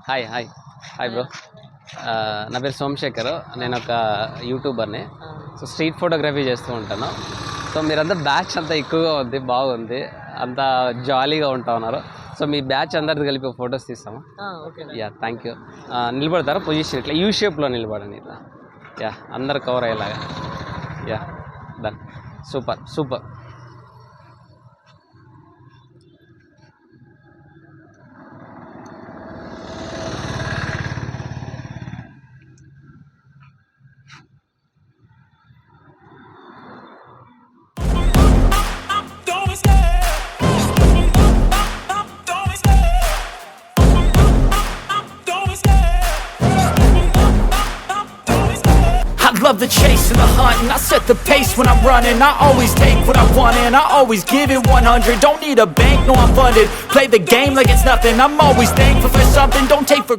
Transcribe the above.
Hi hi hi bro. నా పేరు సోమశేఖర్. నేను ఒక యూట్యూబర్ని. సో స్ట్రీట్ ఫోటోగ్రఫీ చేస్తూ ఉంటాను. సో మీరంతా బ్యాచ్ అంతా ఎక్కువగా ఉంది, బాగుంది, అంతా జాలీగా ఉంటా ఉన్నారు. సో మీ బ్యాచ్ అందరిది కలిపి ఫొటోస్ తీస్తాము. Yeah, thank you. నిలబడతారా? పొజిషన్ ఇట్లా యూ షేప్లో నిలబడండి, ఇట్లా. యా, అందరు కవర్ అయ్యేలాగా. Yeah, done. Super super. I love the chase and the hunt, and I set the pace when I'm running. I always take what I want and I always give it 100. Don't need a bank, no I'm funded. Play the game like it's nothing. I'm always thankful for something. Don't take for